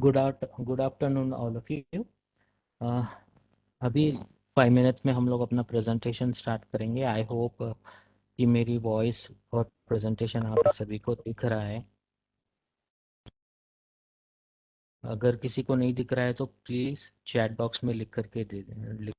Good afternoon all of you. अभी 5 minutes में हम लोग अपना प्रेजेंटेशन स्टार्ट करेंगे। आई होप कि मेरी वॉइस और प्रेजेंटेशन आप सभी को दिख रहा है। अगर किसी को नहीं दिख रहा है तो प्लीज़ चैट बॉक्स में लिख करके दे दें।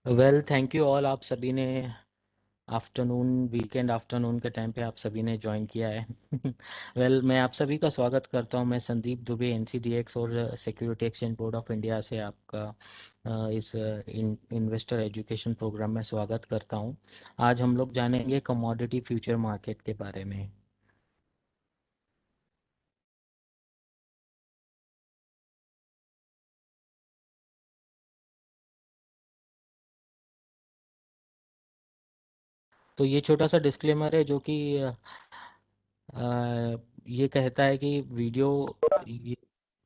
Well, thank you all. आप सभी ने वीकेंड आफ्टरनून के टाइम पे आप सभी ने ज्वाइन किया है। वेल, मैं आप सभी का स्वागत करता हूं। मैं संदीप दुबे, एनसीडीएक्स और security exchange board of India से आपका इस इन्वेस्टर एजुकेशन प्रोग्राम में स्वागत करता हूं। आज हम लोग जानेंगे कमोडिटी फ्यूचर मार्केट के बारे में। तो ये छोटा सा डिस्क्लेमर है जो कि ये कहता है कि वीडियो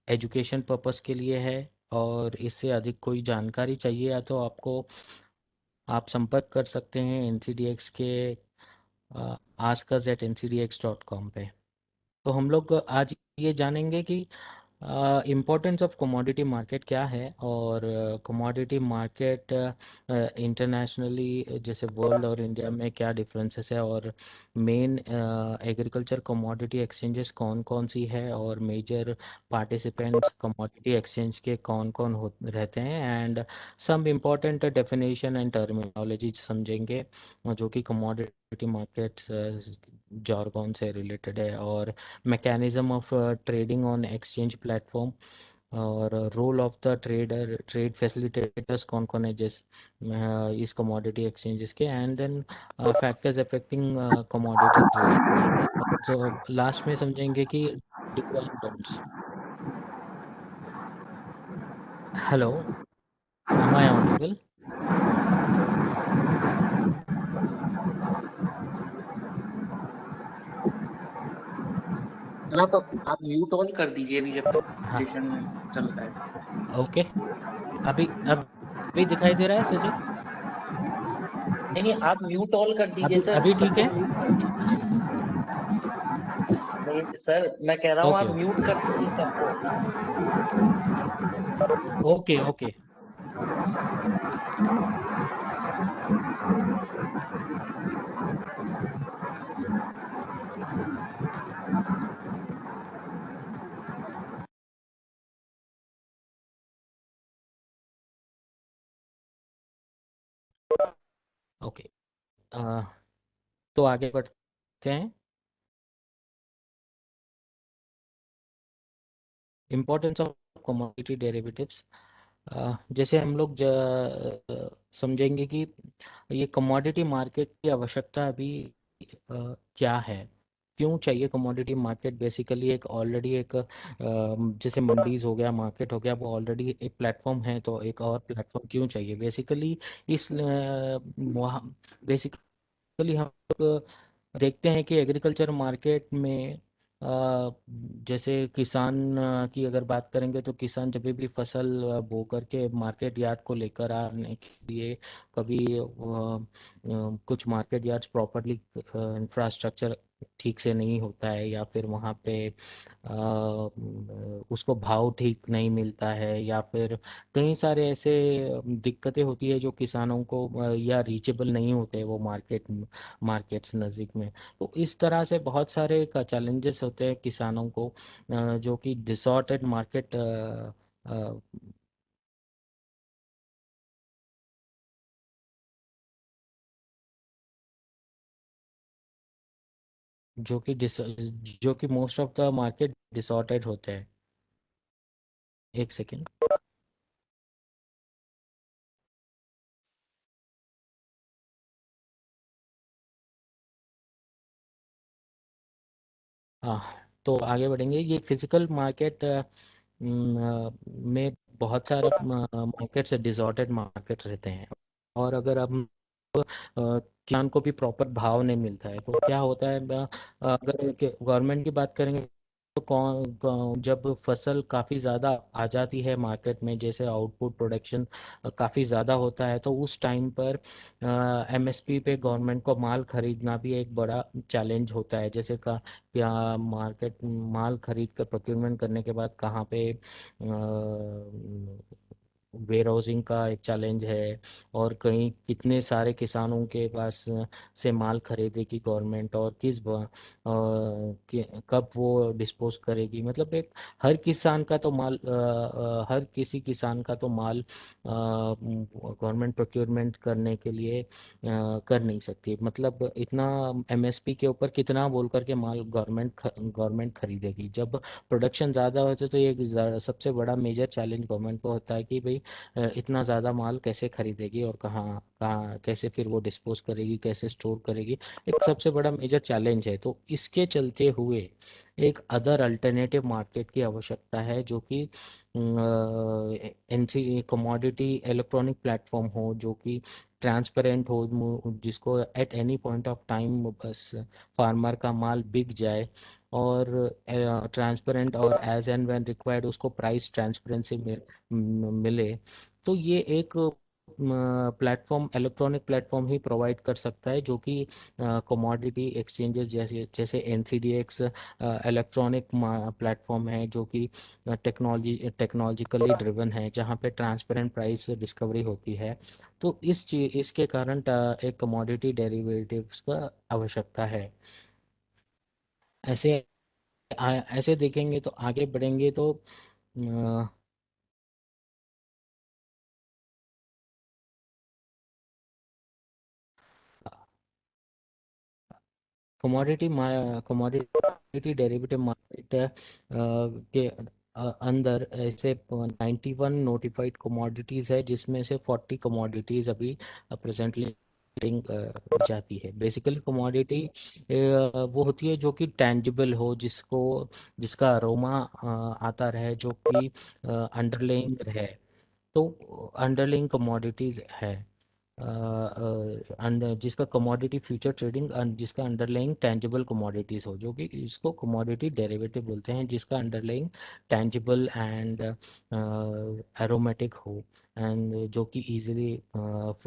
एजुकेशन पर्पस के लिए है, और इससे अधिक कोई जानकारी चाहिए या तो आपको आप संपर्क कर सकते हैं एनसीडीएक्स के askers@ncdx.com पे। तो हम लोग आज ये जानेंगे कि इम्पोर्टेंस ऑफ कमोडिटी मार्केट क्या है, और कमोडिटी मार्केट इंटरनेशनली जैसे वर्ल्ड और इंडिया में क्या डिफरेंसेस है, और मेन एग्रीकल्चर कमोडिटी एक्सचेंजेस कौन कौन सी है, और मेजर पार्टिसिपेंट्स कमोडिटी एक्सचेंज के कौन कौन हो रहते हैं, and some important definition and terminology समझेंगे जो कि कमोडिटी मार्केट जार्गन से रिलेटेड है, और mechanism of trading on exchange platform, और role of the trade facilitators कौन कौन है जिस इस कमोडिटी एक्सचेंजेस के, and then factors affecting commodity trade, और लास्ट में समझेंगे कि do and don'ts. Hello, am I audible? ना तो आप म्यूट ऑन कर दीजिए अभी जब तक हाँ, प्रेजेंटेशन चल रहा है। ओके। अभी दिखाई दे रहा है सजय? नहीं नहीं, आप म्यूट ऑल कर दीजिए अभी सर, अभी ठीक सबको है? म्यूट कर दीजिए। नहीं सर, मैं कह रहा हूँ ओके आप ओके म्यूट कर दीजिए सबको। Okay okay okay. तो आगे बढ़ते हैं। Importance of commodity derivatives. जैसे हम लोग समझेंगे कि ये कमोडिटी मार्केट की आवश्यकता अभी क्या है, क्यों चाहिए कमोडिटी मार्केट। बेसिकली एक ऑलरेडी एक जैसे मंडीज हो गया, मार्केट हो गया, वो ऑलरेडी एक प्लेटफॉर्म है, तो एक और प्लेटफॉर्म क्यों चाहिए बेसिकली। इस बेसिकली हम लोग देखते हैं कि एग्रीकल्चर मार्केट में जैसे किसान की अगर बात करेंगे, तो किसान जब भी फसल बो करके मार्केट यार्ड को लेकर आने के लिए, कभी कुछ मार्केट यार्ड्स प्रॉपरली इंफ्रास्ट्रक्चर ठीक से नहीं होता है, या फिर वहाँ पे उसको भाव ठीक नहीं मिलता है, या फिर कई सारे ऐसे दिक्कतें होती है जो किसानों को या रीचेबल नहीं होते वो मार्केट्स नज़दीक में। तो इस तरह से बहुत सारे चैलेंजेस होते हैं किसानों को, जो कि डिसऑर्डर्ड मार्केट जो कि जो कि most of the market disordered होते हैं। एक सेकेंड। हाँ, तो आगे बढ़ेंगे। ये फिजिकल मार्केट में बहुत सारे मार्केट्स डिसऑर्डर्ड मार्केट रहते हैं, और अगर हम किसान को भी प्रॉपर भाव नहीं मिलता है, तो क्या होता है अगर गवर्नमेंट की बात करेंगे, तो जब फसल काफ़ी ज़्यादा आ जाती है मार्केट में, जैसे आउटपुट प्रोडक्शन काफ़ी ज़्यादा होता है, तो उस टाइम पर एमएसपी पे गवर्नमेंट को माल खरीदना भी एक बड़ा चैलेंज होता है। जैसे का क्या मार्केट माल खरीद कर प्रोक्योरमेंट करने के बाद कहाँ पे वेयर हाउसिंग का एक चैलेंज है, और कहीं कितने सारे किसानों के पास से माल खरीदेगी गवर्नमेंट, और कब वो डिस्पोज करेगी। मतलब एक हर किसान का तो माल हर किसी किसान का तो माल गवर्नमेंट प्रोक्योरमेंट करने के लिए कर नहीं सकती। मतलब इतना एमएसपी के ऊपर कितना बोल करके माल गवर्नमेंट खरीदेगी। जब प्रोडक्शन ज़्यादा होते तो ये सबसे बड़ा मेजर चैलेंज गवर्नमेंट को होता है कि भाई इतना ज़्यादा माल कैसे खरीदेगी, और कहाँ कहाँ कैसे फिर वो डिस्पोज करेगी, कैसे स्टोर करेगी। एक सबसे बड़ा मेजर चैलेंज है। तो इसके चलते हुए एक अदर अल्टरनेटिव मार्केट की आवश्यकता है, जो कि एनसी कमोडिटी इलेक्ट्रॉनिक प्लेटफॉर्म हो, जो कि ट्रांसपेरेंट हो, जिसको at any point of time बस फार्मर का माल बिक जाए, और ट्रांसपेरेंट, और एज एंड व्हेन रिक्वायर्ड उसको प्राइस ट्रांसपेरेंसी मिले। तो ये एक प्लेटफॉर्म इलेक्ट्रॉनिक प्लेटफॉर्म ही प्रोवाइड कर सकता है, जो कि कमोडिटी एक्सचेंजेस जैसे जैसे एनसीडीएक्स इलेक्ट्रॉनिक प्लेटफॉर्म है, जो कि टेक्नोलॉजिकली ड्रिवन है, जहाँ पे ट्रांसपेरेंट प्राइस डिस्कवरी होती है। तो इसके कारण एक कमोडिटी डेरिवेटिव्स का आवश्यकता है। ऐसे ऐसे देखेंगे तो आगे बढ़ेंगे तो कमोडिटी डेरिवेटिव मार्केट के अंदर ऐसे 91 नोटिफाइड कमोडिटीज है, जिसमें से 40 कमोडिटीज अभी प्रेजेंटली ट्रेडिंग जाती है। बेसिकली कमोडिटी वो होती है जो कि टेंजिबल हो, जिसका अरोमा आता रहे, जो कि अंडरलेइंग है। तो अंडरलिंग कमोडिटीज है, जिसका कमोडिटी फ्यूचर ट्रेडिंग, जिसका अंडरलाइंग टेंजिबल कमोडिटीज हो, जो कि इसको कमोडिटी डेरिवेटिव बोलते हैं, जिसका अंडरलाइंग टेंजिबल एंड एरोमेटिक हो, एंड जो कि इजीली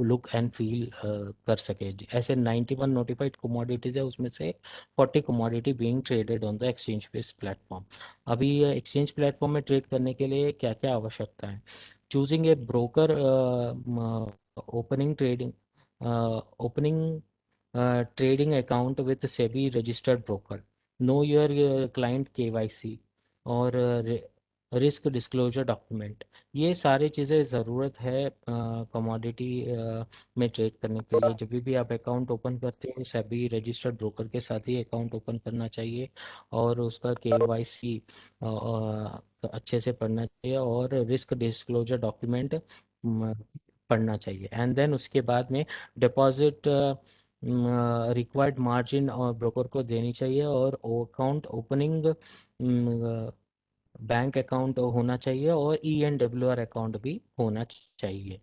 लुक एंड फील कर सके। ऐसे 91 नोटिफाइड कमोडिटीज है, उसमें से 40 commodity being traded on the exchange based platform. अभी एक्सचेंज प्लेटफॉर्म में ट्रेड करने के लिए क्या क्या आवश्यकता है। Choosing a broker, opening trading opening trading account with SEBI registered broker, know your client KYC, और रिस्क डिस्क्लोजर डॉक्यूमेंट, ये सारी चीज़ें ज़रूरत है कमोडिटी में ट्रेड करने के लिए। जब भी आप अकाउंट ओपन करते हैं सभी रजिस्टर्ड ब्रोकर के साथ ही अकाउंट ओपन करना चाहिए, और उसका केवाईसी अच्छे से पढ़ना चाहिए, और रिस्क डिस्क्लोजर डॉक्यूमेंट पढ़ना चाहिए। एंड देन उसके बाद में डिपॉजिट रिक्वायर्ड मार्जिन और ब्रोकर को देनी चाहिए, और अकाउंट ओपनिंग बैंक अकाउंट होना चाहिए, और ENWR अकाउंट भी होना चाहिए।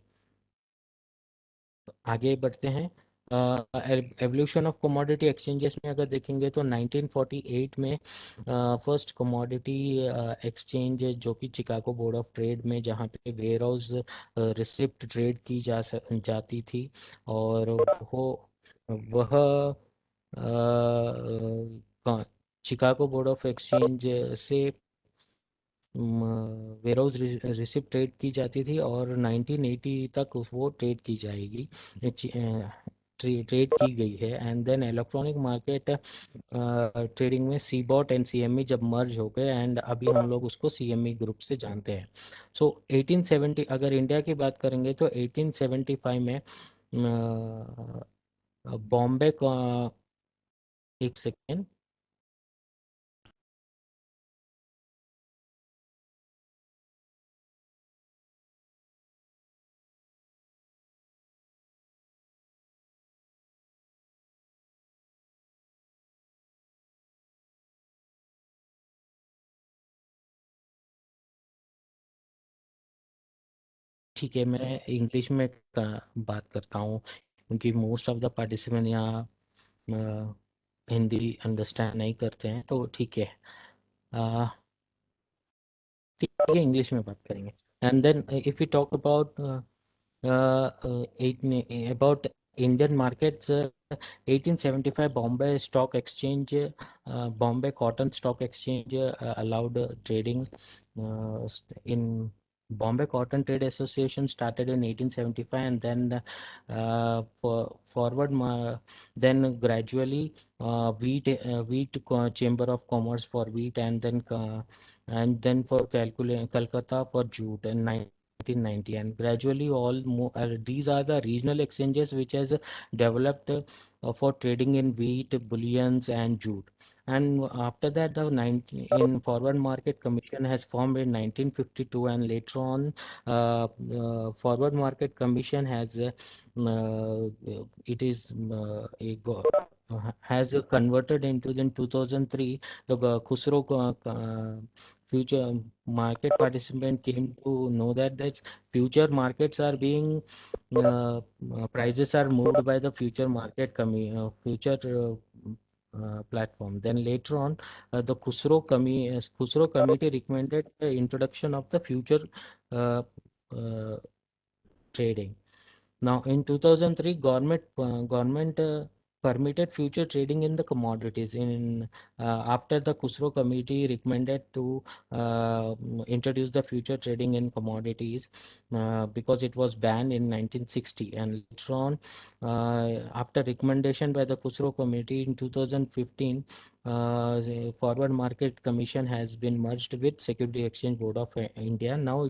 आगे बढ़ते हैं। एवोल्यूशन ऑफ कमोडिटी एक्सचेंजेस में अगर देखेंगे तो 1948 में फर्स्ट कमोडिटी एक्सचेंज जो कि चिकागो बोर्ड ऑफ ट्रेड में, जहाँ पे वेयर हाउस रिसिप्ट ट्रेड की जाती थी, और वो वह चिकागो बोर्ड ऑफ एक्सचेंज से वेयरहाउस रिसिप्ट ट्रेड की जाती थी, और 1980 तक वो ट्रेड की जाएगी, ट्रेड की गई है। And then electronic market trading में सीबॉट एंड CME जब मर्ज हो गए, एंड अभी हम लोग उसको CME ग्रुप से जानते हैं। सो 1870, अगर इंडिया की बात करेंगे तो 1875 में बॉम्बे का, एक सेकेंड, ठीक है, मैं इंग्लिश में बात करता हूँ, क्योंकि मोस्ट ऑफ द पार्टिसिपेंट यहाँ हिंदी अंडरस्टैंड नहीं करते हैं, तो ठीक है। अ, ठीक है, इंग्लिश में बात करेंगे। And then if you talk about about Indian markets, 1875 Bombay Stock Exchange, Bombay Cotton Stock Exchange allowed trading in Bombay Cotton Trade Association started in 1875, and then forward then gradually wheat Chamber of Commerce for wheat, and then for Calcutta for jute in 1990, and gradually these are the regional exchanges which has developed for trading in wheat, bullions and jute. And after that the 19, in forward market commission has formed in 1952, and later on forward market commission has it is has converted into in 2003 the Khusro future market participant came to know that future markets are being prices are moved by the future future platform. Then later on, the Khusro committee recommended the introduction of the future uh, uh, trading. Now, in 2003, government permitted future trading in the commodities. In after the Khusro committee recommended to introduce the future trading in commodities because it was banned in 1960, and later on, after recommendation by the Khusro committee in 2015, the Forward Market Commission has been merged with Security Exchange Board of India. Now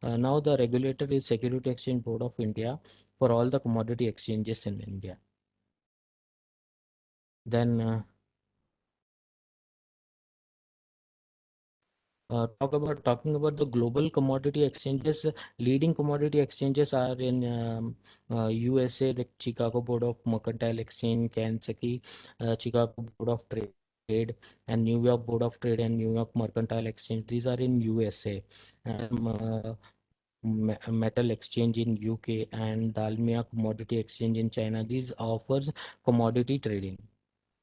now the regulator is Security Exchange Board of India for all the commodity exchanges in India. Then talking about the global commodity exchanges, leading commodity exchanges are in USA, like Chicago Board of Mercantile Exchange, Kansas, Chicago Board of Trade, and New York Board of Trade and New York Mercantile Exchange. These are in USA. Metal Exchange in UK and Dalmia Commodity Exchange in China. These offers commodity trading.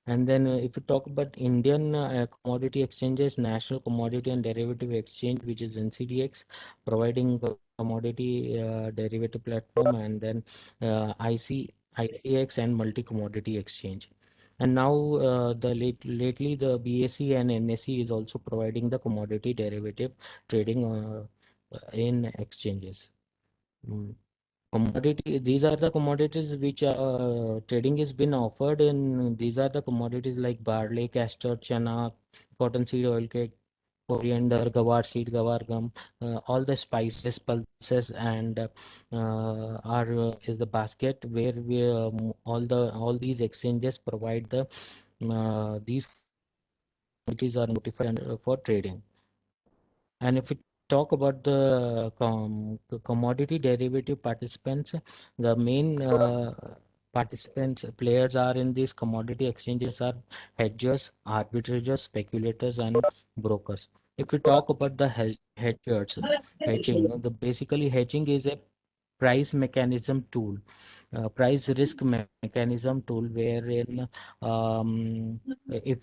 And then if you talk about Indian commodity exchanges, National Commodity and Derivative Exchange, which is NCDX, providing commodity derivative platform, and then ICX and Multi Commodity Exchange. And now lately the BSE and NSE is also providing the commodity derivative trading in exchanges. Mm. Commodity, these are the commodities which trading is been offered in. These are the commodities like barley, castor, chana, cottonseed oil cake, coriander, gawar seed, gawar gum, all the spices, pulses, and are is the basket where we all these exchanges provide these commodities are notified for trading. And if we talk about the commodity derivative participants, the main participants, players are in these commodity exchanges are hedgers, arbitrators, speculators, and brokers. If we talk about the hedgers, hedging, basically hedging is a price mechanism tool, price risk mechanism tool wherein if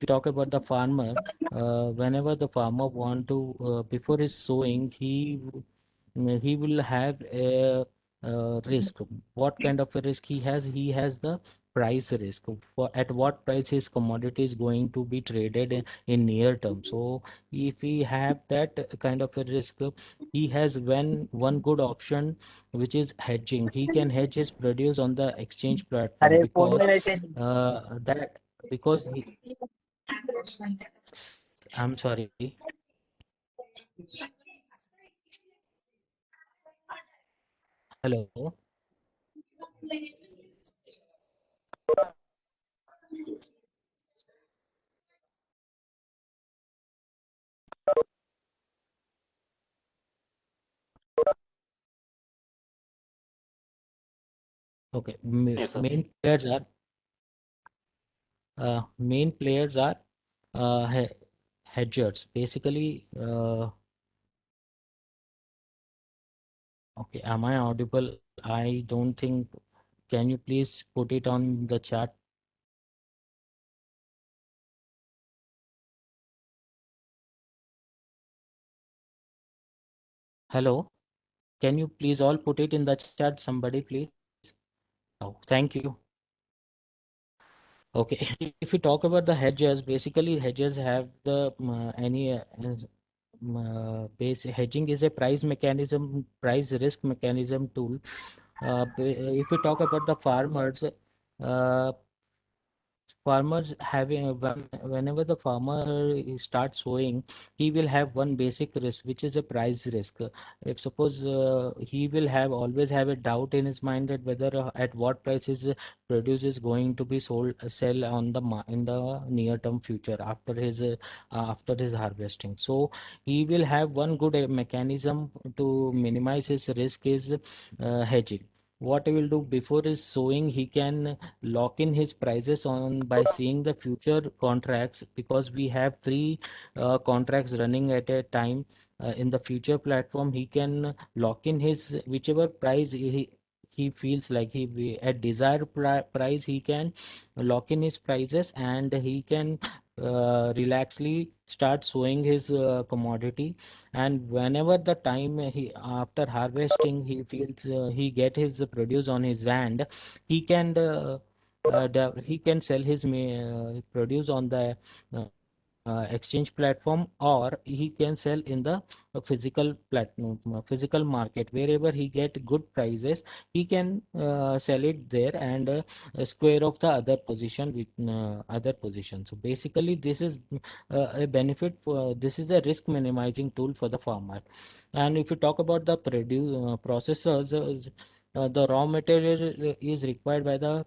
we talk about the farmer, whenever the farmer want to before his sowing, he will have a risk. What kind of a risk he has? He has the price risk. For at what price his commodity is going to be traded in near term. So if he have that kind of a risk, he has one good option, which is hedging. He can hedge his produce on the exchange platform अरे phone में because रहते that because he I'm sorry. Hello. Okay. Yes, sir. Main players are hedgers. Basically, okay. Am I audible? I don't think. Can you please put it on the chat? Hello. Can you please all put it in the chat? Somebody, please. Oh, thank you. Okay. If we talk about the hedgers, basically hedgers have the any base hedging is a price mechanism, price risk mechanism tool. If we talk about the farmers, farmers having whenever the farmer starts sowing, he will have one basic risk, which is a price risk. If suppose he will have always have a doubt in his mind that whether at what price his produce is going to be sold sell on the in the near term future after his harvesting. So he will have one good mechanism to minimize his risk is hedging. What he will do before his sowing, he can lock in his prices on by seeing the future contracts, because we have three contracts running at a time in the future platform. He can lock in his whichever price he feels like at desired price he can lock in his prices, and he can relaxly start sowing his commodity. And whenever the time he after harvesting he feels he get his produce on his hand, he can he can sell his produce on the uh, exchange platform, or he can sell in the physical platform, physical market. Wherever he get good prices, he can sell it there and square off the other position with other position. So basically this is a benefit for this is a risk minimizing tool for the farmer. And if you talk about the processors, the raw material is required by the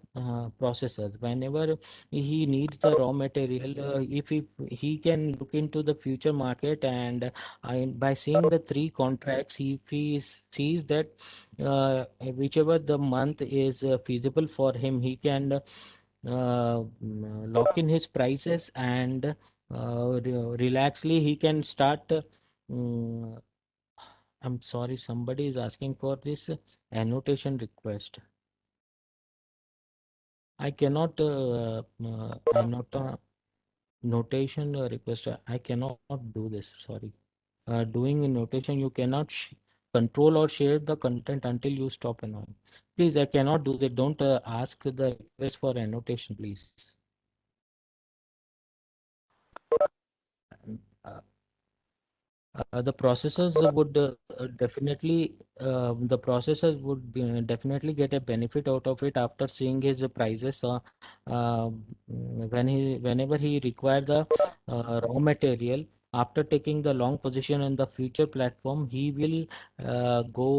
processors. Whenever he needs the raw material, if he can look into the future market, and by seeing the three contracts, if he sees that whichever the month is feasible for him, he can lock in his prices, and relaxly he can start. mm, I'm sorry, somebody is asking for this annotation request. I cannot notation request. I cannot do this. Sorry. Doing a notation, you cannot control or share the content until you stop annoying. Please, I cannot do that. Don't ask the request for annotation, please. Uh, the processors would definitely the processors would definitely get a benefit out of it after seeing his prices whenever he require the raw material. after taking the long position in the future platform, he will go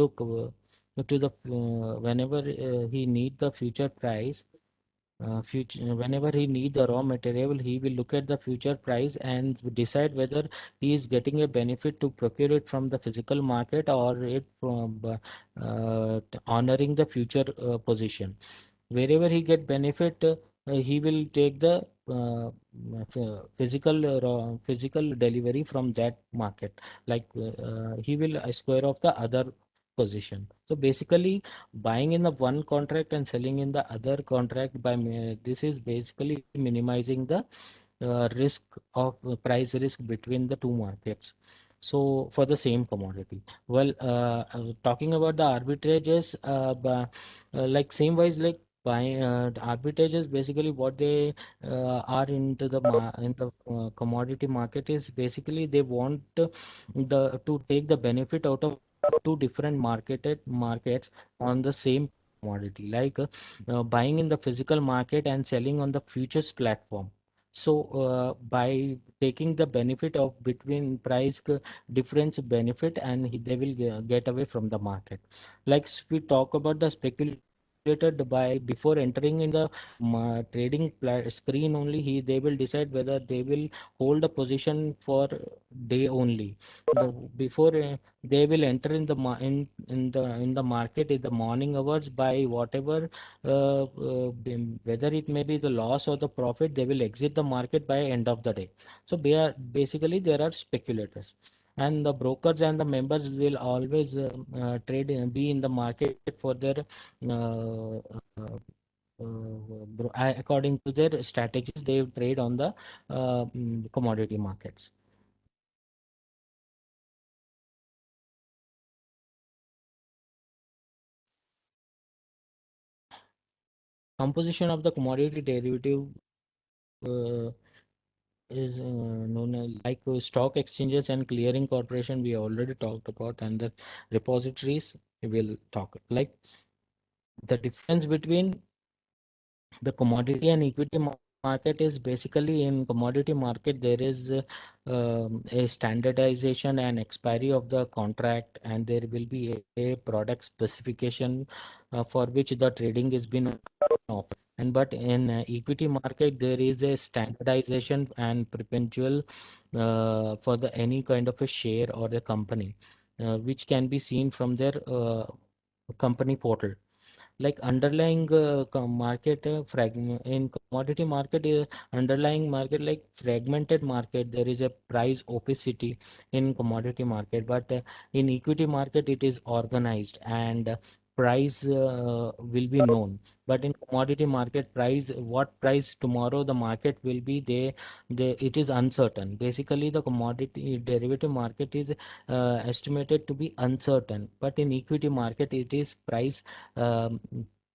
look to the whenever he need the future price, future whenever he need the raw material, he will look at the future price and decide whether he is getting a benefit to procure it from the physical market or it from honoring the future position. Wherever he get benefit, he will take the physical delivery from that market, like he will square off the other position. So basically, buying in the one contract and selling in the other contract this is basically minimizing the risk of price risk between the two markets. So for the same commodity, well, talking about the arbitrages, like same wise, like buying arbitrages, basically what they are into the in the commodity market is basically they want the to take the benefit out of two different markets on the same commodity, like buying in the physical market and selling on the futures platform. So by taking the benefit of between price difference benefit, and they will get away from the market. Like we talk about the speculator, by before entering in the trading screen only, they will decide whether they will hold a position for day only. Before they will enter in the in the market in the morning hours, by whatever whether it may be the loss or the profit, they will exit the market by end of the day. So they are basically there are speculators, and the brokers and the members will always trade be in the market for their uh, according to their strategies they trade on the commodity markets. Composition of the commodity derivative uh, is known as like stock exchanges and clearing corporation we already talked about, and the repositories we will talk, like the difference between the commodity and equity market is basically in commodity market there is a standardization and expiry of the contract, and there will be a product specification for which the trading is been offered. And but in equity market there is a standardization and perpetual for the any kind of a share or the company, which can be seen from their company portal. Like underlying market in commodity market, underlying market like fragmented market, there is a price opacity in commodity market, but in equity market it is organized, and price will be known. But in commodity market, price, what price tomorrow the market will be, it is uncertain. Basically the commodity derivative market is estimated to be uncertain, but in equity market it is price um,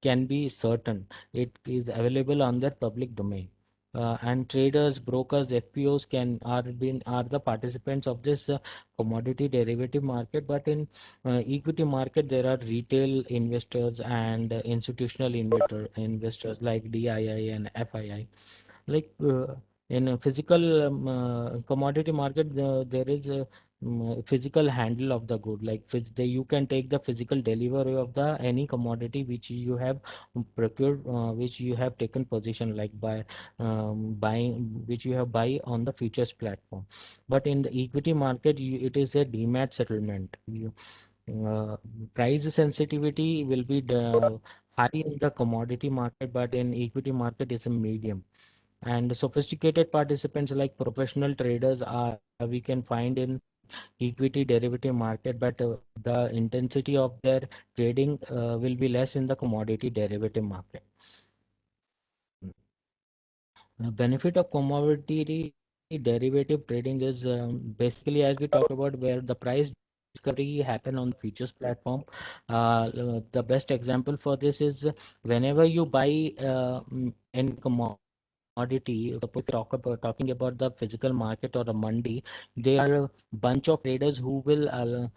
can be certain. It is available on the public domain. And traders, brokers, FPOs are the participants of this commodity derivative market. But in equity market, there are retail investors and institutional investors like DII and FII. Like in a physical commodity market, there is a physical handle of the good, like you can take the physical delivery of the any commodity which you have procured, which you have taken position, like by buying, which you have buy on the futures platform. But in the equity market, it is a demat settlement. Uh, Price sensitivity will be high in the commodity market, but in equity market it's a medium. And sophisticated participants like professional traders are we can find in equity derivative market, but the intensity of their trading will be less in the commodity derivative market. The benefit of commodity derivative trading is basically, as we talk about, where the price discovery happen on the futures platform. The best example for this is whenever you buy any commodity. Suppose talking about the physical market or a mandi, there are a bunch of traders who will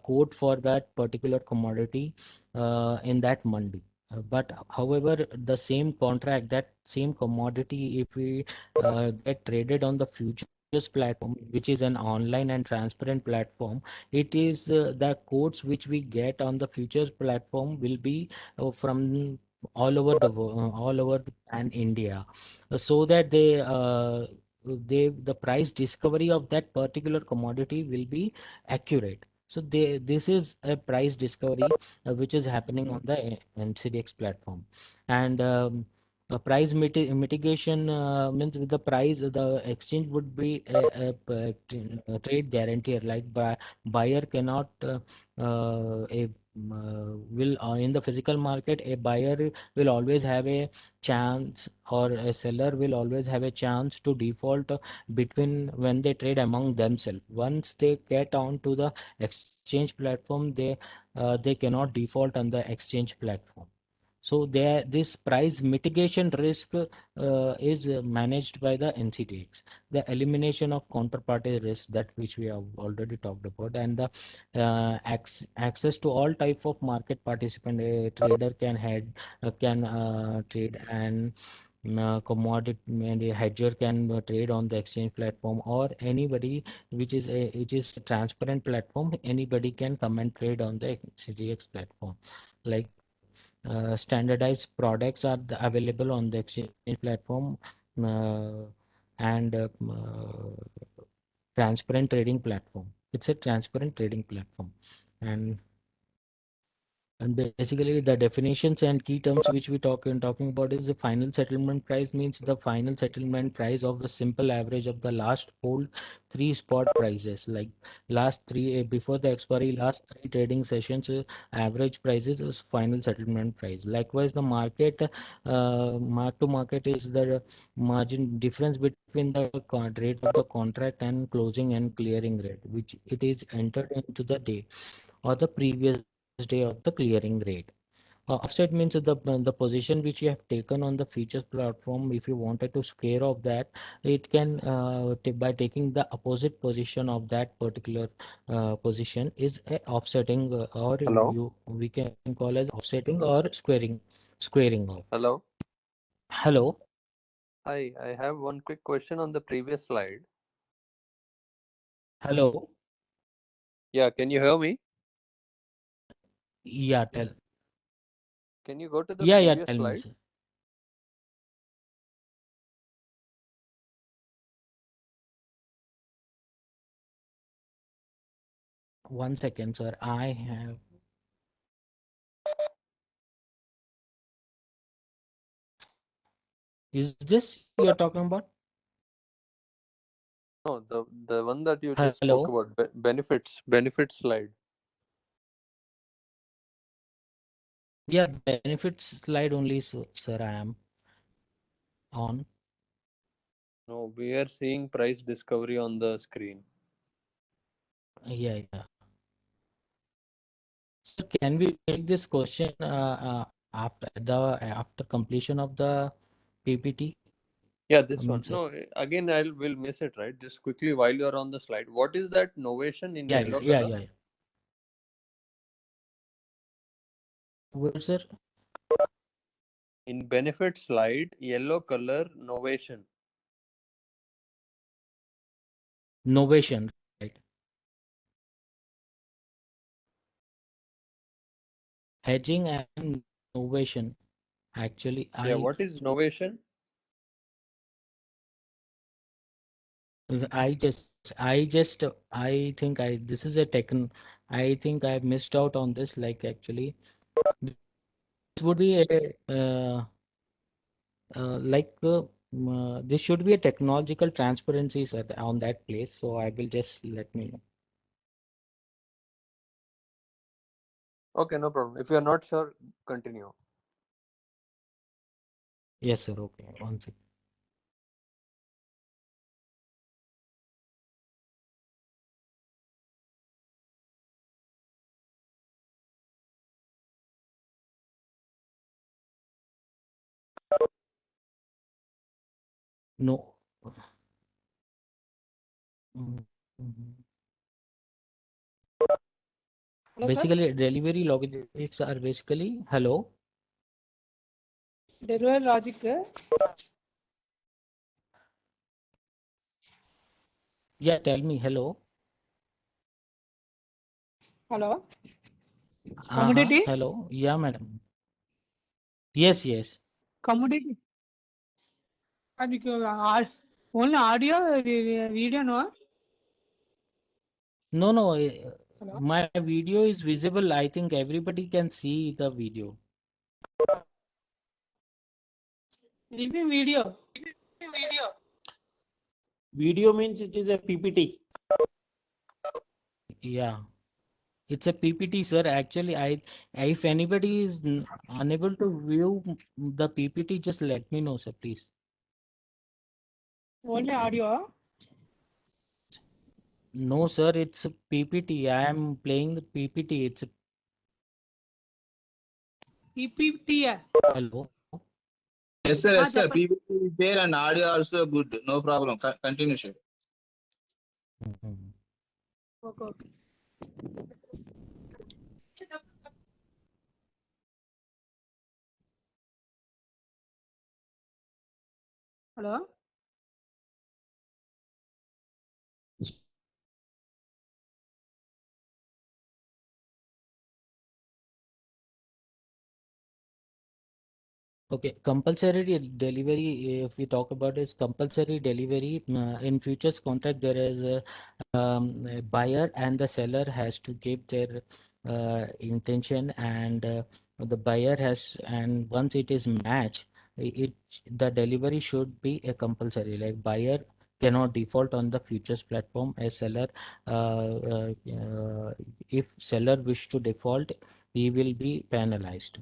quote for that particular commodity in that mandi. But however, the same contract, that same commodity, if we get traded on the futures futures platform, which is an online and transparent platform. It is the quotes which we get on the futures platform will be from all over the pan India, so that the price discovery of that particular commodity will be accurate. So this is a price discovery which is happening on the NCDX platform. And price mitigation means with the price, the exchange would be a trade guaranteer. Like buyer cannot will in the physical market, a buyer will always have a chance, or a seller will always have a chance to default between when they trade among themselves. Once they get on to the exchange platform, they cannot default on the exchange platform. So there, this price mitigation risk is managed by the NCTX. The elimination of counterparty risk, that which we have already talked about, and the access to all type of market participant. A trader can trade, and commodity, and a hedger can trade on the exchange platform, or anybody which is a transparent platform. Anybody can come and trade on the CGX platform. Like standardized products are available on the exchange platform, uh, and transparent trading platform. It's a transparent trading platform. And basically, the definitions and key terms which we talking about is the final settlement price means the final settlement price of the simple average of the last whole three spot prices, like last three before the expiry, last three trading sessions average prices is final settlement price. Likewise, the market mark to market is the margin difference between the rate of the contract and closing and clearing rate, which it is entered into the day or the previous day of the clearing rate. Offset means the position which you have taken on the futures platform. If you wanted to square off that, it can by taking the opposite position of that particular position is a offsetting, or Hello. you we can call as offsetting or squaring off. Hello. Hello. Hi, I have one quick question on the previous slide. Hello. Yeah, can you hear me? Yeah, tell. Can you go to the Yeah, previous tell me, slide? sir. One second, sir. I have. Is this you're talking about? No, the one that you just spoke Hello. about, benefits slide. Yeah, benefits slide only, so, sir. I am on. No, we are seeing price discovery on the screen. Yeah. So can we take this question after completion of the PPT? Yeah, I this mean, one. sir. No, again will miss it, right? Just quickly while you're on the slide. What is that novation in Yeah, yellow color? yeah. Where, sir? In benefit slide, yellow color novation. Novation, right? Hedging and novation. Actually, Yeah, what is novation? I think this is a I think I missed out on this. Like actually, this would be a this should be a technological transparency, sir, on that place. So I will just let me know. Okay, no problem. If you're not sure, continue. Yes, sir. Okay. One second. No. Mhm. Mhm. Hello, sir. Basically, delivery logistics are basically hello. Delivery logic. Yeah, tell me. Hello. Hello, Uh-huh. commodity, Hello. Yeah, madam. Yes, yes. commodity. Only audio, video, no? No, no. Hello, My video is visible. I think everybody can see the video. even video. Video means it is a PPT. Yeah. It's a PPT, sir. Actually, if anybody is unable to view the PPT, just let me know, sir, please. Only audio. No, sir, it's a PPT. I am playing the PPT. It's PPT. hello. Yes, sir. Yes, sir. Chapter. PPT is there and audio also good. No problem. Continue, sir. Mhm. Okay, okay. Hello. Okay, compulsory delivery. If we talk about is compulsory delivery in futures contract, there is a buyer and the seller has to give their intention, and the buyer has, and once it is matched, it the delivery should be a compulsory. Like buyer cannot default on the futures platform as seller. If seller wish to default, he will be penalized.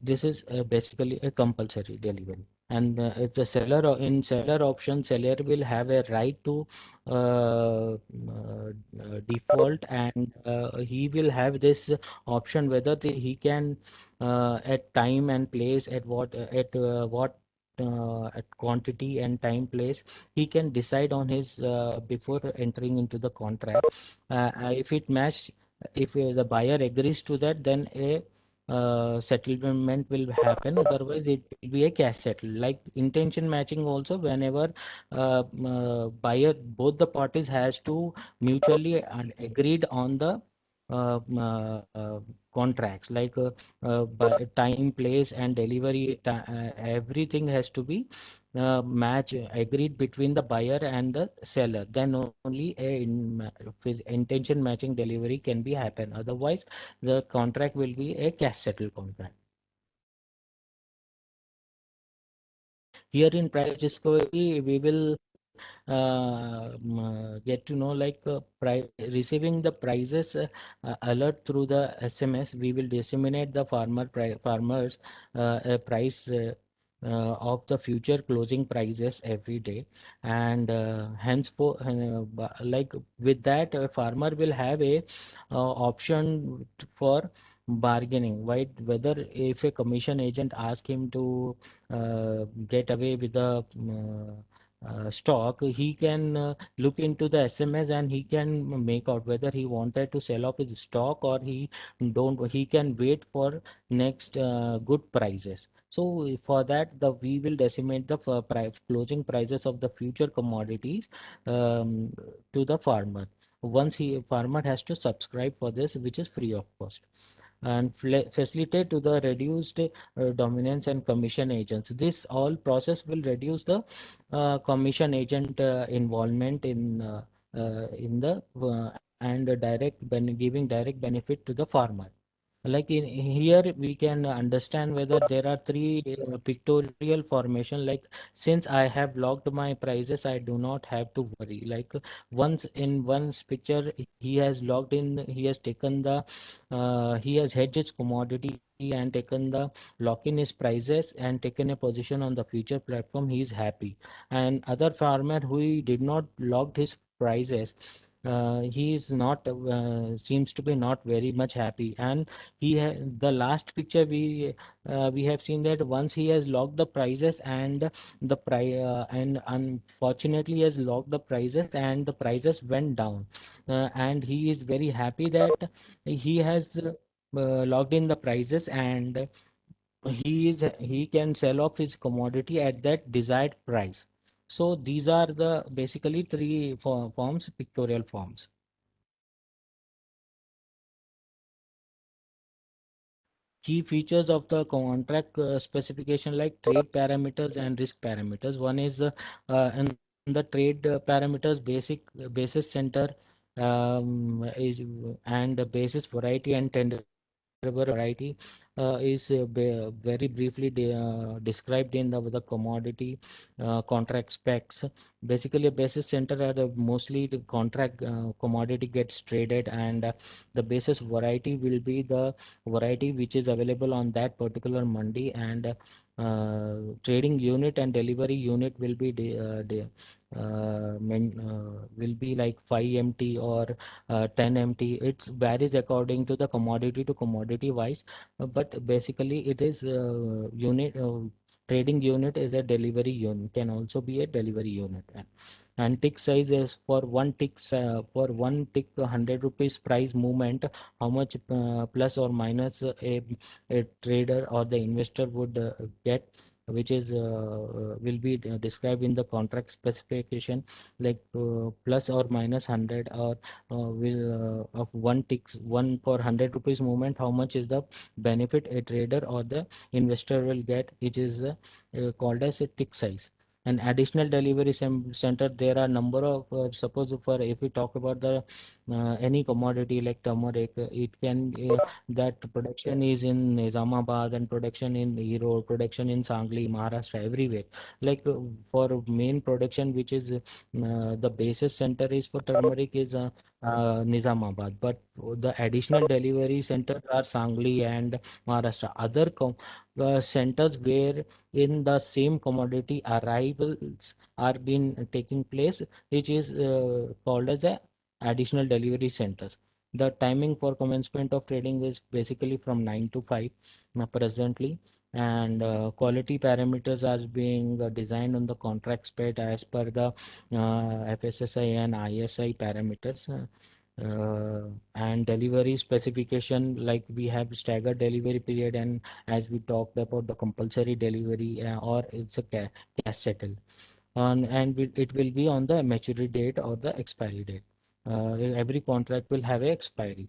This is basically a compulsory delivery. And if the seller in seller option, seller will have a right to default, and he will have this option whether he can at time and place, at quantity and time place, he can decide on his before entering into the contract. If it match, if the buyer agrees to that, then a settlement will happen. Otherwise, it will be a cash settle. Like intention matching also, whenever buyer, both the parties has to mutually agreed on the uh, uh, uh, contracts, like by time, place, and delivery. Everything has to be match agreed between the buyer and the seller. Then only intention matching delivery can be happen. Otherwise, the contract will be a cash settle contract. Here in price discovery, we will get to know like receiving the prices alert through the SMS. We will disseminate the farmers a price of the future closing prices every day, and henceforth, like with that, a farmer will have a option for bargaining. Right? Whether if a commission agent ask him to get away with the stock, he can look into the SMS and he can make out whether he wanted to sell off his stock or he can wait for next good prices. So for that, we will decimate the closing prices of the future commodities um, to the farmer. Once farmer has to subscribe for this, which is free of cost, and facilitate to the reduced dominance and commission agents. This all process will reduce the commission agent involvement in the and giving direct benefit to the farmer. Like in here, we can understand whether there are three pictorial formation. Like since I have locked my prices, I do not have to worry. Like once in one's picture, he has logged in, he has taken the, he has hedged his commodity and taken the lock in his prices and taken a position on the future platform. He is happy. And other farmer who did not locked his prices, he is not seems to be not very much happy, and the last picture we have seen that once he has locked the prices and the price and unfortunately he has locked the prices and the prices went down, and he is very happy that he has locked in the prices, and he can sell off his commodity at that desired price. So these are the basically three forms, pictorial forms. Key features of the contract specification like trade parameters and risk parameters. One is in the trade parameters, basic basis center is and the basis variety and tender variety is very briefly described in the commodity contract specs. Basically, a basis center are the mostly the contract commodity gets traded, and the basis variety will be the variety which is available on that particular mandi, and trading unit and delivery unit will be will be like 5 MT or 10 MT. It varies according to the commodity to commodity wise, but basically it is unit trading unit is a delivery unit, can also be a delivery unit. And tick size is for one tick 100 rupees price movement, how much plus or minus a trader or the investor would get, which is will be described in the contract specification, like plus or minus 100, or will of one ticks one for 100 rupees movement, how much is the benefit a trader or the investor will get, which is called as a tick size. An additional delivery center, there are number of suppose for if we talk about the any commodity like turmeric, it can that production is in Nizamabad and production in Erode, production in Sangli, Maharashtra, everywhere. Like for main production, which is the basis center is for turmeric is Nizamabad, but the additional delivery centers are Sangli and Maharashtra. Other centers where in the same commodity arrivals are been taking place, which is called as a additional delivery centers. The timing for commencement of trading is basically from 9 to 5 presently, and quality parameters are being designed on the contract spec as per the FSSI and ISI parameters. And delivery specification, like we have staggered delivery period, and as we talked about the compulsory delivery or it's a cash settle on, and it will be on the maturity date or the expiry date. Every contract will have a expiry.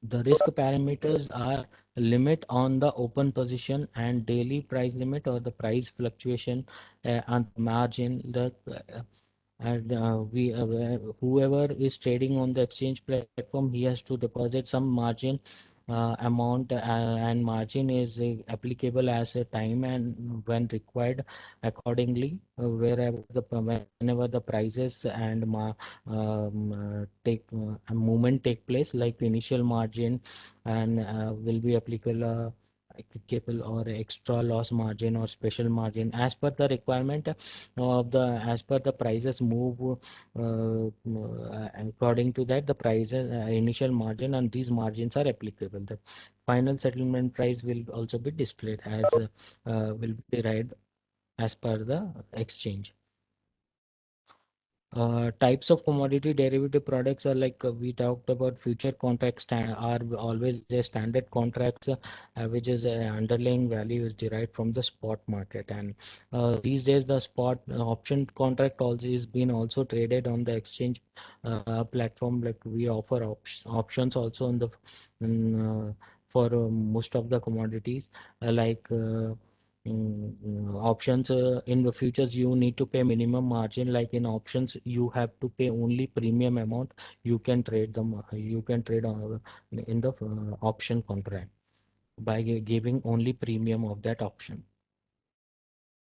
The risk parameters are limit on the open position and daily price limit or the price fluctuation on margin. The and we whoever is trading on the exchange platform, he has to deposit some margin amount, and margin is applicable as a time and when required accordingly, wherever the whenever the prices and take movement take place, like initial margin and will be applicable or extra loss margin or special margin as per the requirement of the as per the prices move according to that, the prices initial margin and these margins are applicable. The final settlement price will also be displayed as will be derived as per the exchange. Types of commodity derivative products are like we talked about. Future contracts are always a standard contracts, which is underlying value is derived from the spot market. And these days the spot option contract also is being also traded on the exchange platform. Like we offer options also in the for most of the commodities, options in the futures you need to pay minimum margin. Like in options you have to pay only premium amount, you can trade them, you can trade in the option contract by giving only premium of that option.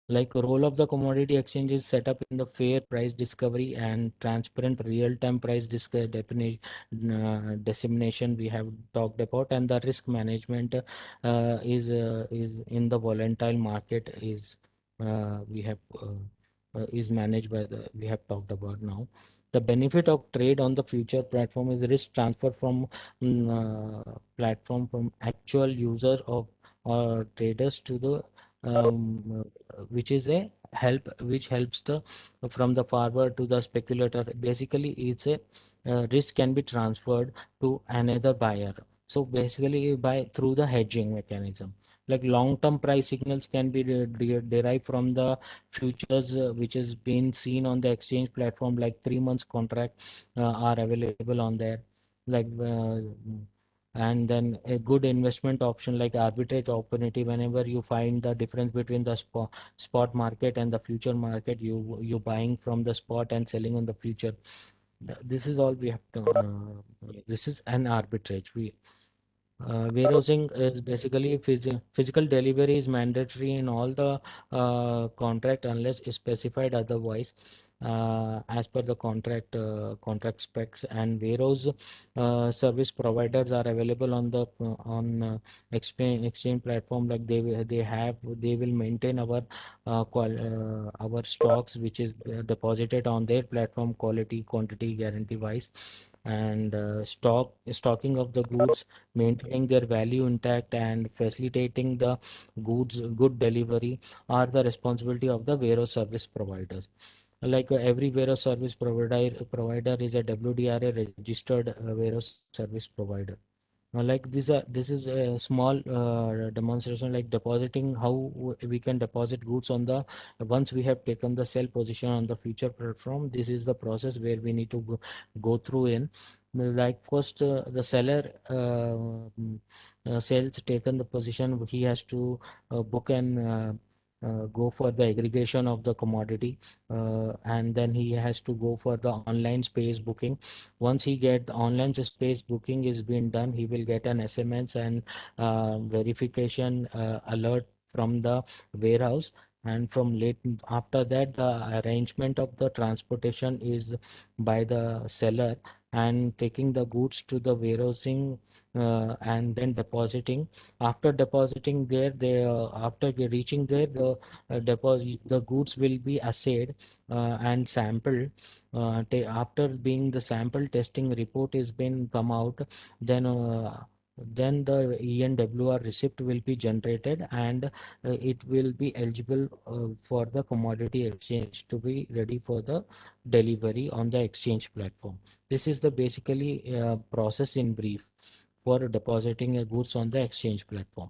Like role of the commodity exchange is set up in the fair price discovery and transparent real-time price dissemination we have talked about, and the risk management is in the volatile market is managed by the we have talked about now. The benefit of trade on the future platform is risk transfer from platform from actual user of or traders to the which is a help which helps the from the farmer to the speculator. Basically it's a risk can be transferred to another buyer, so basically by through the hedging mechanism. Like long-term price signals can be derived from the futures which is being seen on the exchange platform, like 3 months contract are available on there. Like and then a good investment option like arbitrage opportunity, whenever you find the difference between the spot market and the future market, you buying from the spot and selling on the future. This is all we have to this is an arbitrage. We warehousing is basically physical delivery is mandatory in all the contract unless specified otherwise, as per the contract specs. And warehouse service providers are available on the exchange platform. Like they will maintain our stocks which is deposited on their platform, quality quantity guarantee wise. And stocking of the goods, maintaining their value intact, and facilitating the good delivery are the responsibility of the warehouse service providers. Like every warehouse service provider is a WDRA registered warehouse service provider. Like this is a small demonstration, like depositing, how we can deposit goods on the once we have taken the sell position on the future platform. This is the process where we need to go through in. Like first, the seller sells taken the position, he has to book and go for the aggregation of the commodity, and then he has to go for the online space booking. Once he get the online space booking is being done, he will get an SMS and verification alert from the warehouse. And from late after that, the arrangement of the transportation is by the seller, and taking the goods to the warehousing and then depositing. After depositing there, they after reaching there, the goods will be assayed and sampled. After being the sample testing report is been come out, then then the ENWR receipt will be generated, and it will be eligible for the commodity exchange to be ready for the delivery on the exchange platform. This is the basically process in brief for depositing goods on the exchange platform.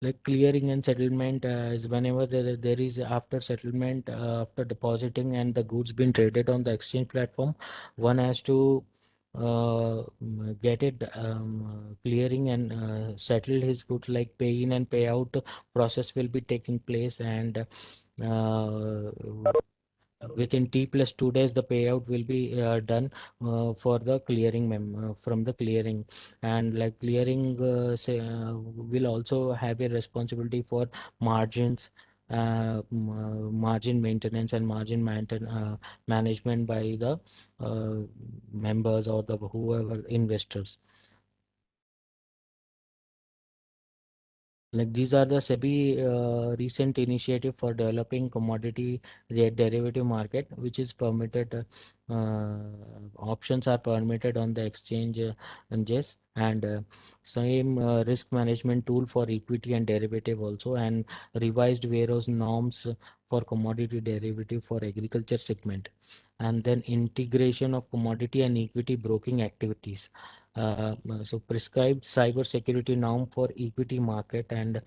Like clearing and settlement is whenever there is after settlement, after depositing and the goods been traded on the exchange platform, one has to get it clearing and settle his goods. Like pay in and pay out process will be taking place, and uh, within T+2 days the payout will be done for the clearing from the clearing. And like clearing will also have a responsibility for margins, margin maintenance and management by the members or the whoever investors. Like these are the SEBI recent initiative for developing commodity derivative market, which is permitted. Options are permitted on the exchanges, and same risk management tool for equity and derivative also, and revised warehouse norms for commodity derivative for agriculture segment, and then integration of commodity and equity broking activities. So prescribed cyber security norm for equity market and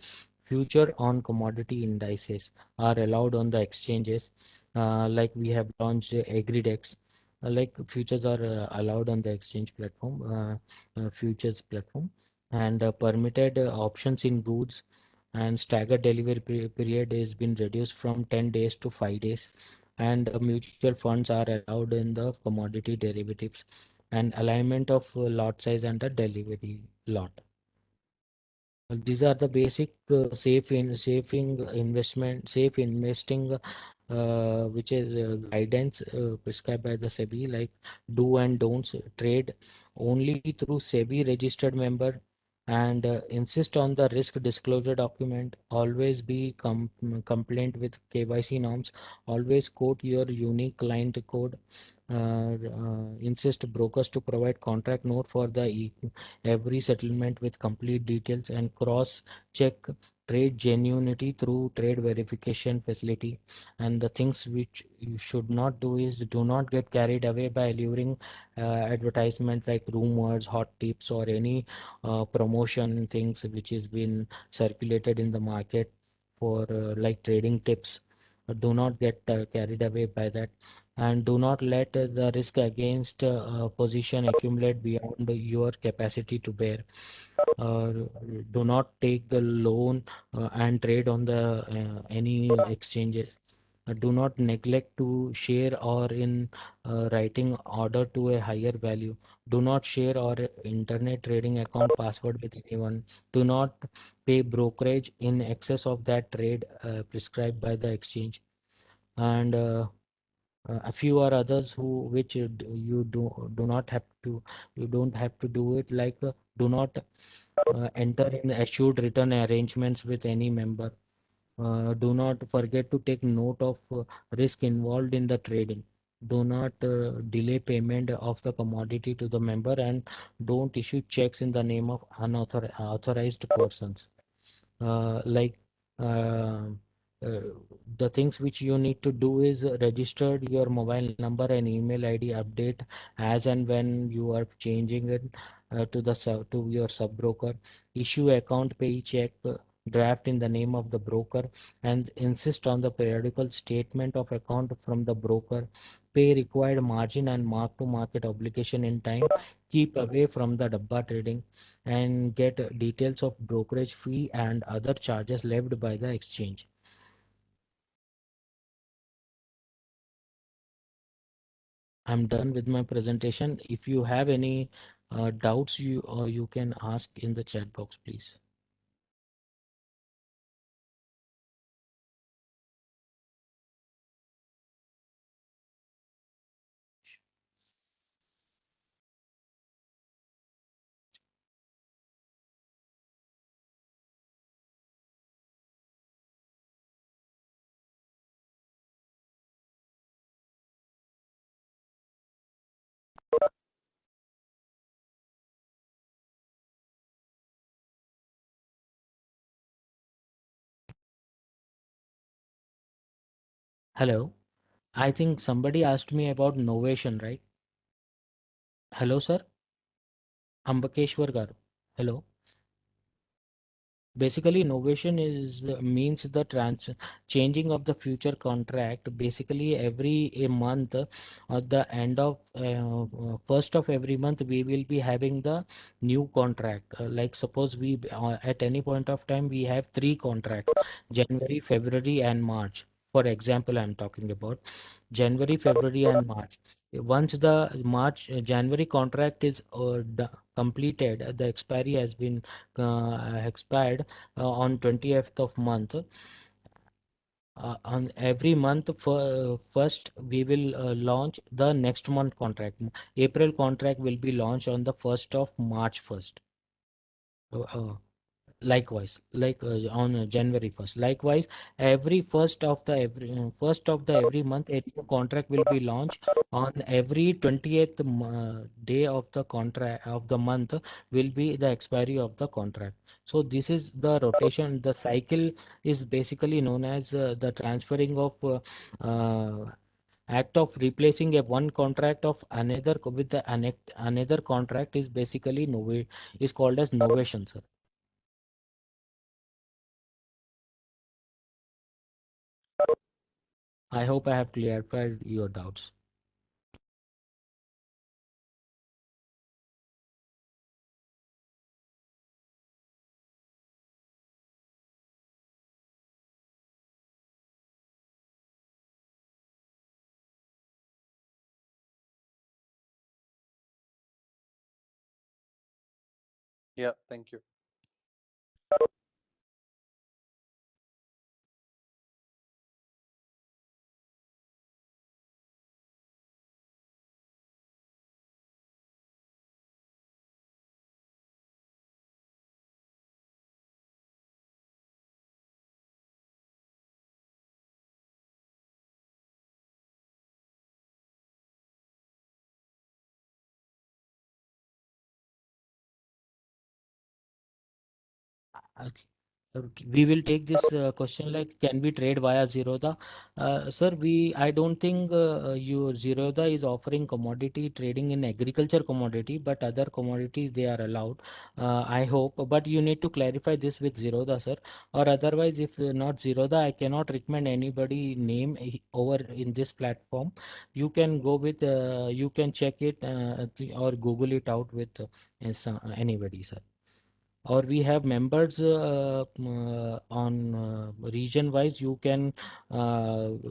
future on commodity indices are allowed on the exchanges. Like we have launched AgriDex. Like futures are allowed on the exchange platform, futures platform, and permitted options in goods, and staggered delivery period has been reduced from 10 days to 5 days, and mutual funds are allowed in the commodity derivatives, and alignment of lot size and the delivery lot. These are the basic safe investing, which is guidance prescribed by the SEBI, like do and don'ts. Trade only through SEBI registered member, and insist on the risk disclosure document. Always be compliant with KYC norms. Always quote your unique client code. Insist brokers to provide contract note for the every settlement with complete details, and cross check trade genuinity through trade verification facility. And the things which you should not do is do not get carried away by alluring advertisements like rumors, hot tips, or any promotion things which has been circulated in the market for like trading tips. Do not get carried away by that, and do not let the risk against position accumulate beyond your capacity to bear. uh, do not take the loan and trade on the any exchanges. Do not neglect to share or in writing order to a higher value. Do not share or internet trading account password with anyone. Do not pay brokerage in excess of that trade prescribed by the exchange. And a few are others who which you do not have to, you don't have to do it, like do not enter in assured return arrangements with any member. Do not forget to take note of risk involved in the trading. Do not delay payment of the commodity to the member, and don't issue checks in the name of unauthorized persons. Like uh, uh, the things which you need to do is register your mobile number and email ID, update as and when you are changing it to your sub broker. Issue account pay check draft in the name of the broker, and insist on the periodical statement of account from the broker. Pay required margin and mark to market obligation in time. Keep away from the dabba trading, and get details of brokerage fee and other charges levied by the exchange. I'm done with my presentation. If you have any doubts, you can ask in the chat box, please. Hello. I think somebody asked me about Novation, right? Hello, sir. Ambakeshwar garu. Hello. Basically, innovation is means the changing of the future contract. Basically, every a month, at the end of first of every month, we will be having the new contract. Like suppose we at any point of time we have three contracts: January, February, and March. For example, I'm talking about January, February, and March. Once the January contract is completed, the expiry has been expired on 20th of month. On every month first we will launch the next month contract. April contract will be launched on the 1st of March first. Likewise, like on January 1st. Likewise, every first of the every month, a new contract will be launched. On every 20th day of the contract of the month will be the expiry of the contract. So this is the rotation. The cycle is basically known as the transferring of act of replacing a one contract of another with the another contract is basically is called as novation, sir. I hope I have clarified your doubts. Yeah, thank you. Okay. We will take this question like, can we trade via Zerodha? Sir, I don't think Zerodha is offering commodity trading in agriculture commodity, but other commodities they are allowed. I hope, but you need to clarify this with Zerodha, sir. Or otherwise, if not Zerodha, I cannot recommend anybody name over in this platform. You can go with, you can check it or Google it out with anybody, sir. Or we have members on region wise. You can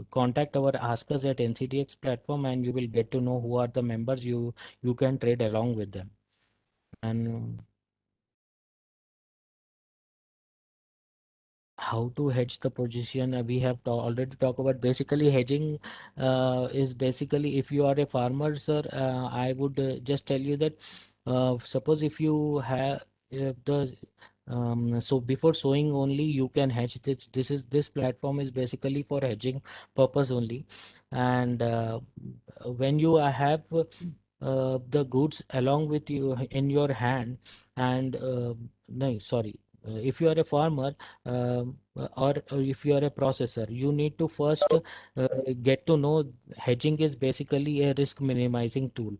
contact our askers at NCDX platform, and you will get to know who are the members. You can trade along with them. And how to hedge the position, we have already talked about. Basically hedging is basically, if you are a farmer, sir, I would just tell you that suppose if you have the so before sowing only you can hedge. This platform is basically for hedging purpose only. And when you have the goods along with you in your hand, and no, sorry, if you are a farmer, or if you are a processor, you need to first get to know hedging is basically a risk minimizing tool.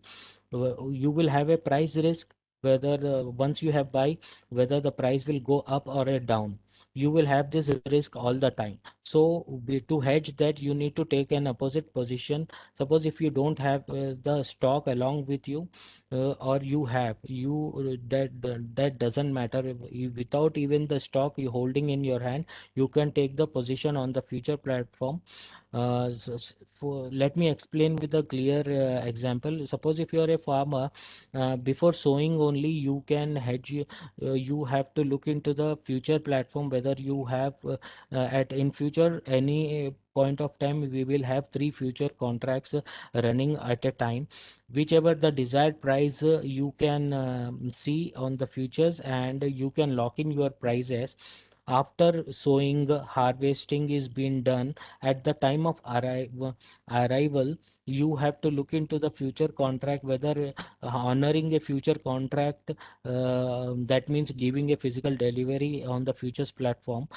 You will have a price risk, whether once you have buy, whether the price will go up or down. You will have this risk all the time. So to hedge that, you need to take an opposite position. Suppose if you don't have the stock along with you, or you have you that doesn't matter. Without even the stock you holding in your hand, you can take the position on the future platform. Let me explain with a clear example. Suppose if you are a farmer, before sowing only you can hedge. You have to look into the future platform, whether you have at in future any point of time we will have 3 future contracts running at a time. Whichever the desired price you can see on the futures, and you can lock in your prices. After sowing, harvesting is being done, at the time of arrival, you have to look into the future contract, whether honoring a future contract, that means giving a physical delivery on the futures platform,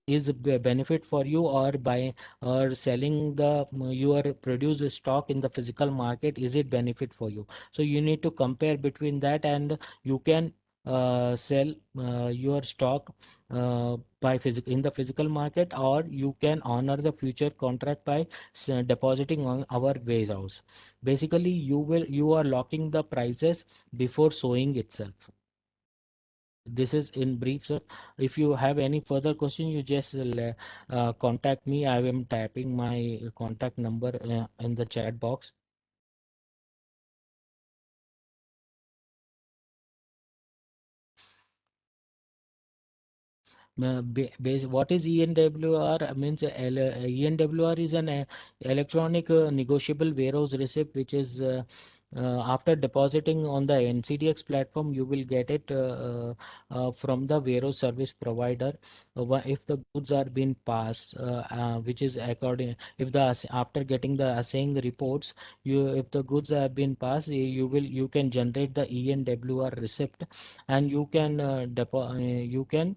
is a benefit for you, or by or selling the your produced stock in the physical market, is it benefit for you. So you need to compare between that, and you can sell your stock by physical in the physical market, or you can honor the future contract by depositing on our warehouse. Basically you are locking the prices before sowing itself. This is in brief, sir. If you have any further question, you just contact me. I am typing my contact number in the chat box. What is ENWR? Means ENWR is an electronic negotiable warehouse receipt, which is after depositing on the NCDX platform, you will get it from the warehouse service provider. If the goods are being passed, which is according, if the after getting the assaying reports, if the goods have been passed, you can generate the ENWR receipt, and you can you can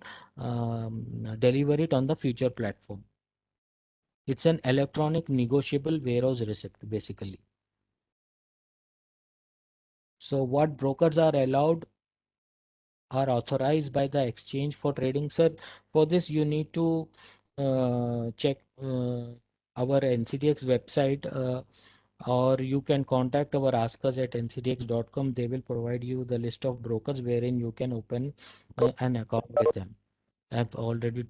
deliver it on the future platform. It's an electronic negotiable warehouse receipt basically. So what brokers are allowed, are authorized by the exchange for trading, sir? For this you need to check our NCDX website, or you can contact our askers at ncdx.com. They will provide you the list of brokers wherein you can open an account with them. I've already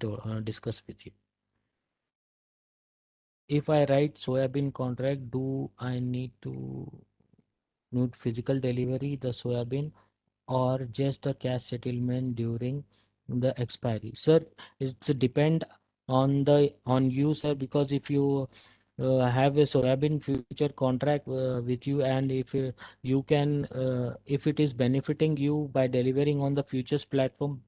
discussed with you. If I write soybean contract, do I need to need physical delivery the soybean, or just the cash settlement during the expiry? Sir, it's depend on you, sir, because if you have a soybean future contract with you, and if you can if it is benefiting you by delivering on the futures platform,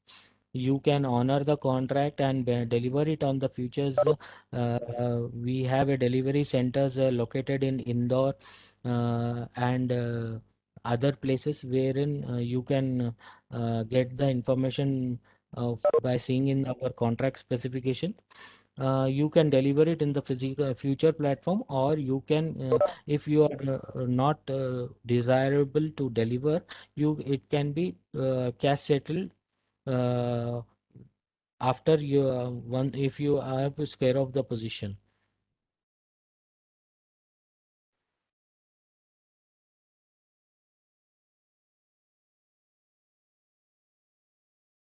you can honor the contract and deliver it on the futures. We have a delivery centers located in Indore and other places wherein you can get the information by seeing in our contract specification. You can deliver it in the physical future platform, or you can, if you are not desirable to deliver, it can be cash settled uh, after you one if you have to scare off the position.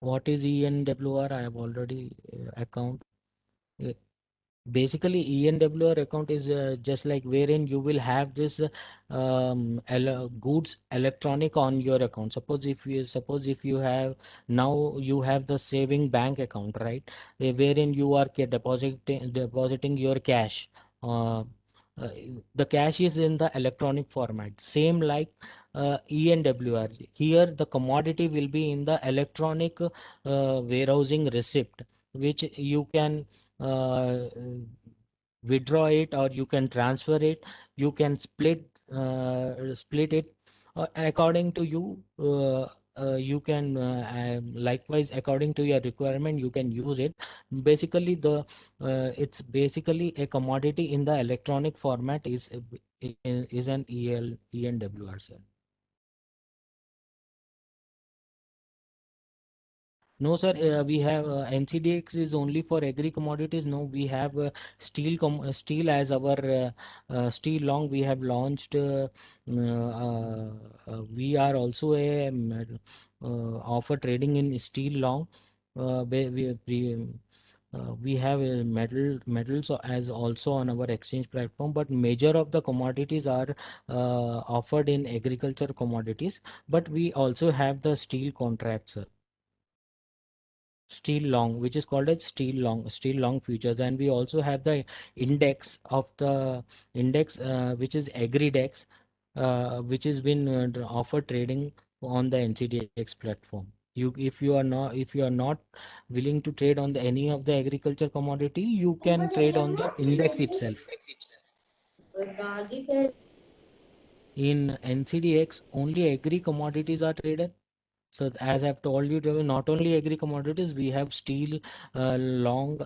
What is ENWR? I have already account. Uh, Basically, ENWR account is just like wherein you will have this goods electronic on your account. Suppose if you have now you have the saving bank account, right? Wherein you are depositing your cash. Uh, uh, the cash is in the electronic format. Same like ENWR. Here the commodity will be in the electronic warehousing receipt, which you can withdraw it, or you can transfer it, you can split it according to you. You can likewise according to your requirement you can use it. Basically the it's basically a commodity in the electronic format is an ENWR, sir. No, sir, we have NCDX is only for agri commodities. No, we have steel as our steel long. We have launched. We are also a offer trading in steel long. We have metals as also on our exchange platform, but major of the commodities are offered in agriculture commodities. But we also have the steel contracts. Steel long, which is called as steel long futures. And we also have the index of the index, which is agridex, which has been offered trading on the NCDX platform. If you are not willing to trade on any of the agriculture commodity, you can trade on the index itself. In NCDX only agri commodities are traded. So as I've told you, not only agri commodities, we have steel long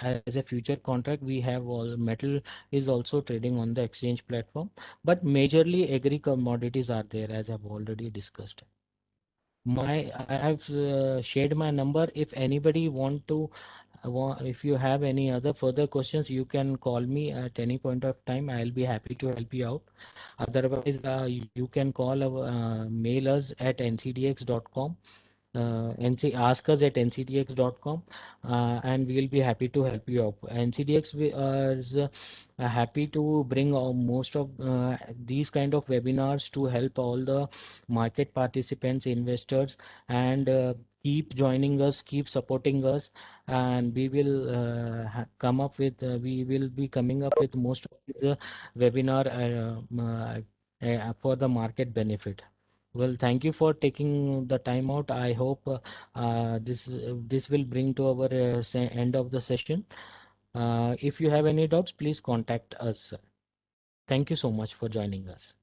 as a future contract. We have all metal is also trading on the exchange platform, but majorly agri commodities are there, as I've already discussed. I have shared my number. If anybody want to, if you have any other further questions, you can call me at any point of time. I'll be happy to help you out. Otherwise, you can call mail us at ncdx.com. Ask us at ncdx.com, and we'll be happy to help you out. NCDX is happy to bring most of these kind of webinars to help all the market participants, investors, and keep joining us, keep supporting us, and we will we will be coming up with most of these webinar for the market benefit. Well, thank you for taking the time out. I hope this will bring to our end of the session. If you have any doubts, please contact us. Thank you so much for joining us.